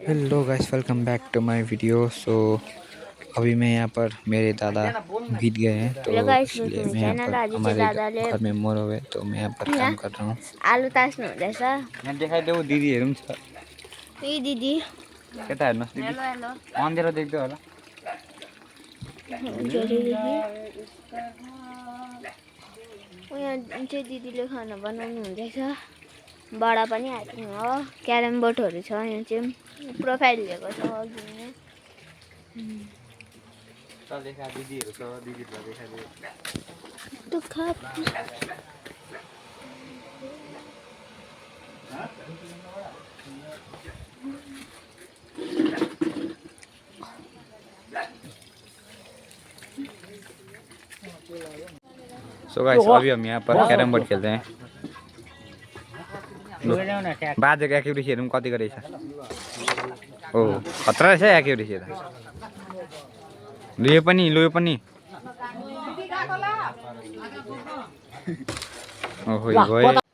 Hello guys, welcome back to my video. So अभी मैं यहाँ पर मेरे दादा बीत गए हैं, तो हेलो गाइस, इसलिए मेरो मैं यहाँ च्यानल पर आज चाहिँ हमारे दादाले घर में मोर हो गए, तो मैं यहाँ पर काम कर रहा हूँ। आलु तास्नु हुँदैछ। यहाँ देखाइदेऊ, दिदीहरू पनि छ। यी दिदी यता हेर्नुहोस् दिदी, हेलो हेलो अँध्यारो देख्दै होला। यहाँ चाहिँ दिदीले खाना बनाउनु हुँदैछ। बडा पनि आइपुग्नु हो। क्यारम बोर्डहरू छ। यहाँ चाहिँ प्रोफाइल लिएको छ अघि नै। देखा दिदीहरू छ, दिदीहरूलाई देखाइदेऊ। दुःख सो गाइस, अभी हम यहाँ पर कैरम बोर्ड खेलते हैं। बाजेको एक्युरेसीहरू पनि कतिको रहेछ। ओ खतरा रहेछ एक्युरेसी त। लु पनि ओहो गयो।